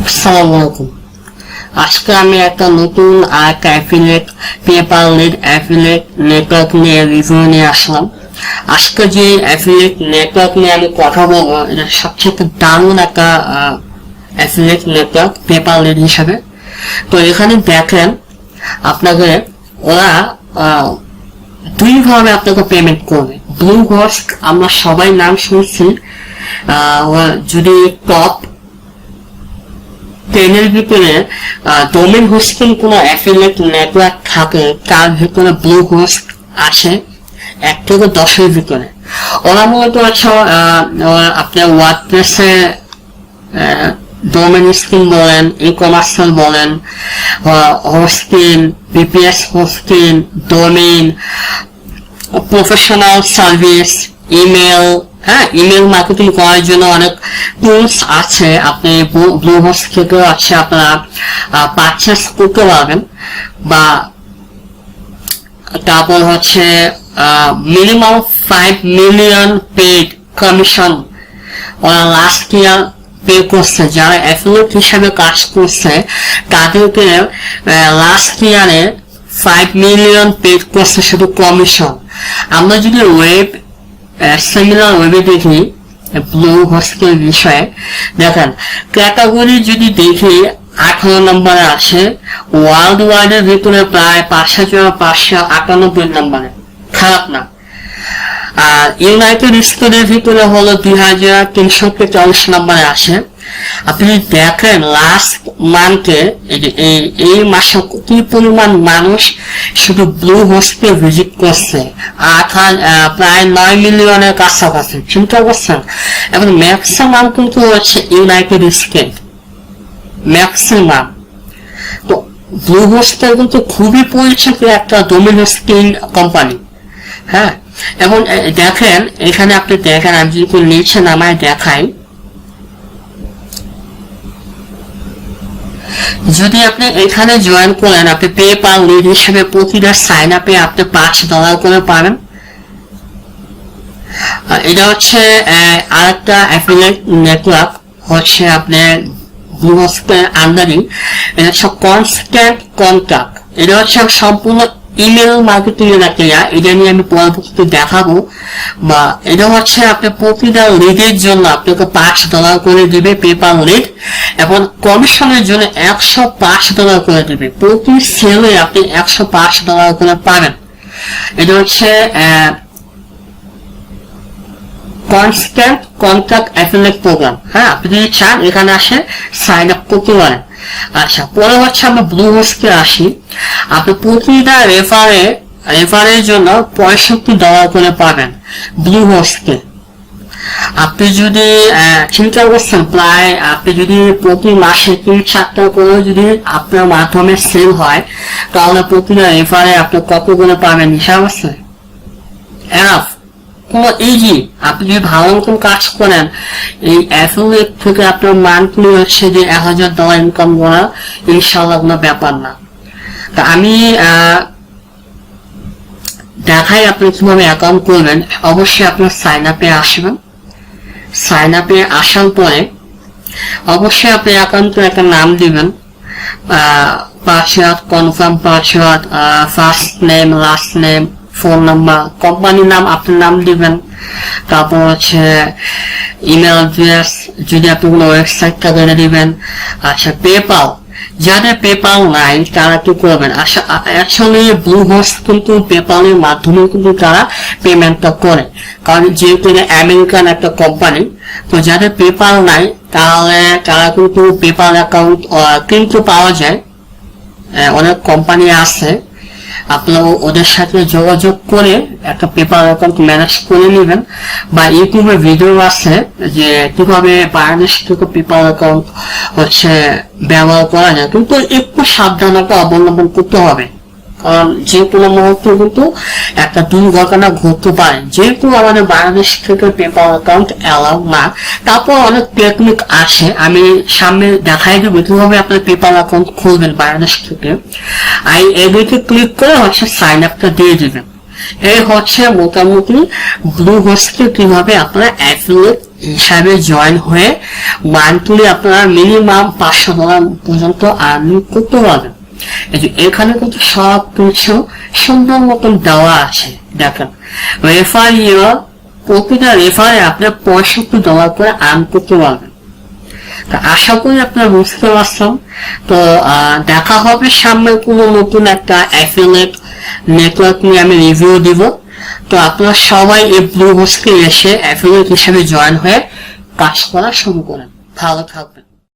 আসসালামু আলাইকুম। আজকে আমি একটা নতুন affiliate paper lead affiliate network নিয়ে রিভিউ নিয়ে আসলাম। আজকে যে অ্যাফিলিয়েট নেটওয়ার্ক নিয়ে আমি কথা বলবো, এটা সবচেয়ে দারুণ একটা অ্যাফিলিয়েট নেটওয়ার্ক পেপার লিড হিসাবে। তো এখানে দেখেন আপনাকে ওরা দুইভাবে আপনাকে পেমেন্ট করবে। ব্লুহোস্ট আমরা সবাই নাম শুনছি, যদি টপ 10 এর ভিতরে ডোমেন হোস্টিং কোন অ্যাফিলিয়েট নেটওয়ার্ক থাকে, তার ভিতরে ব্লুহোস্ট আছে 1 থেকে 10 এর ভিতরে। ওরা মূলত আছে আপনার ওয়ার্ডপ্রেসে ডোমেন হোস্টিং বলেন, ই কমার্সাল বলেন, hosting, BPS hosting, domain, professional service, email, email marketing করার জন্য অনেক টুলস আছে। আপনি ব্লুহোস্ট থেকে আছে আপনারা পারচেস করতে পারবেন। বা তারপর হচ্ছে মিনিমাম 5 মিলিয়ন পেড কমিশন ওরা লাস্ট ইয়ার পে করছে। যারা অ্যাফিলিয়েট হিসাবে কাজ করছে তাদেরকে লাস্ট ইয়ারে 5 মিলিয়ন পেড করছে শুধু কমিশন। আমরা যদি ওয়েব সিমিলার ওয়েবে দেখি ব্লুহোস্টের বিষয়ে, দেখেন ক্যাটাগরি যদি দেখি 18 নম্বরে আছে, ওয়ার্ল্ড ওয়াইডের ভিতরে প্রায় 5598 নম্বরে, খারাপ না। আর ইউনাইটেড স্টেটের ভিতরে হলো 2343 নম্বরে আছে। আপনি দেখেন লাস্ট মান্থে এই মাসে কি পরিমাণ মানুষ শুধু ব্লুহোস্টকে ভিজিট করছে, প্রায় 9 মিলিয়নের কাছাকাছি। চিন্তা করছেন? এবং ম্যাক্সিমাম কিন্তু হচ্ছে ইউনাইটেড স্টেট, ম্যাক্সিমাম। তো ব্লুহোস্টের কিন্তু খুবই পরিচিত একটা ডোমেইন হোস্টিং কোম্পানি। এবং দেখেন এখানে আপনি দেখেন, আমি যদি নিচে নামায় দেখাই, যদি আপনি এখানে জয়েন করেন, আপনি পেপার লিড হিসেবে প্রতিটা সাইন আপে আপনি $5 করে পাবেন। এটা হচ্ছে আরেকটা অ্যাফিলিয়েট নেটওয়ার্ক, হচ্ছে আপনার ব্লুহোস্টের আন্ডারিং। এটা হচ্ছে কনস্ট্যান্ট কন্ট্যাক্ট। এটা হচ্ছে সম্পূর্ণ ইমেল মার্কেটিং এর একটা, এটা নিয়ে আমি পরবর্তীতে দেখাবো। বা এটা হচ্ছে আপনি প্রতিটা লিডের জন্য আপনাকে $5 করে দিবে পেপার লিড, এবং কমিশনের জন্য $105 করে দিবে। প্রতি সেলে আপনি $105 করে পাবেন। এটা হচ্ছে কনস্ট্যান্ট কন্ট্যাক্ট অ্যাফিলিয়েট প্রোগ্রাম। আপনি যদি চান এখানে আসে সাইন আপ করতে পারেন। আচ্ছা, পরে হচ্ছে আমরা ব্লুহোস্টে আসি। আপনি প্রতিটা রেফারের জন্য $65 করে পাবেন ব্লুহোস্টে। আপনি যদি চিন্তা করছেন, প্রায় আপনি যদি প্রতি মাসে 3-4টা করে যদি আপনার মাধ্যমে সেল হয়, তাহলে প্রতিটা রেফারে আপনি কত করে পাবেন হিসাব আছে? এনাফ, কোনো ইজি। আপনি যদি ভালো মতন কাজ করেন, এই অ্যাফিলিয়েট থেকে আপনার মান্থলি হচ্ছে যে $1000 ইনকাম করা ইনশাআল্লাহ কোনো ব্যাপার না। তা আমি দেখাই আপনি কিভাবে অ্যাকাউন্ট করবেন। অবশ্যই আপনার সাইন আপে আসবেন। সাইন আপে আসার পরে অবশ্যই আপনি অ্যাকাউন্টে একটা নাম দিবেন, password, confirm password, first name, last name, phone number, কোম্পানির নাম আপনার নাম দিবেন। তারপর হচ্ছে ইমেল অ্যাড্রেস, যদি আপনি কোনো ওয়েবসাইট থেকে দিবেন। আচ্ছা, পেপাল, যাদের পেপাল নাই তারা কি করবেন? অ্যাকচুয়ালি ব্লুহোস্ট কিন্তু পেপালের মাধ্যমে কিন্তু তারা পেমেন্টটা করে, কারণ যেহেতু আমেরিকান একটা কোম্পানি। তো যাদের পেপাল নাই তাহলে তারা কিন্তু পেপাল অ্যাকাউন্ট কিন্তু পাওয়া যায়, অনেক কোম্পানি আছে। আপনারা ওদের সাথে যোগাযোগ করে একটা পেপার অ্যাকাউন্ট ম্যানেজ করে নেবেন। বা ইউটিউবে ভিডিও আছে যে কিভাবে বাংলাদেশ থেকে পেপার অ্যাকাউন্ট হচ্ছে ব্যবহার করা যায়, কিন্তু একটু সাবধানতা অবলম্বন করতে হবে, কারণ যে কোনো মুহূর্তে কিন্তু একটা দুর্ঘটনা ঘটতে পারে। যেহেতু আমাদের বাংলাদেশ থেকে পেপার অ্যাকাউন্ট অ্যালাউ না, তারপর অনেক টেকনিক আছে, আমি সামনে দেখাই দেবো কিভাবে আপনার পেপার অ্যাকাউন্ট খুলবেন বাংলাদেশ থেকে। এদিকে ক্লিক করে হচ্ছে সাইন আপটা দিয়ে দিবেন। এই হচ্ছে মোটামুটি ব্লুহোস্টে কিভাবে আপনারা অ্যাফিলিয়েট হিসাবে জয়েন হয়ে মান্থলি আপনারা মিনিমাম $500 পর্যন্ত আর্নিং করতে পারবেন। এখানে কিন্তু সব কিছু সুন্দর মতন দেওয়া আছে। দেখেন, রেফার ইয়ার, প্রতিটা রেফারে আপনি $65 করে আর্ন করতে পারবেন। তো আশা করি আপনারা বুঝতে পারছেন। তো দেখা হবে সামনে কোনো নতুন একটা অ্যাফিলিয়েট নেটওয়ার্ক নিয়ে আমি রিভিউ দিব। তো আপনারা সবাই এই ব্লুহোস্টে এসে অ্যাফিলিয়েট হিসেবে জয়েন হয়ে কাজ করা শুরু করেন। ভালো থাকবেন।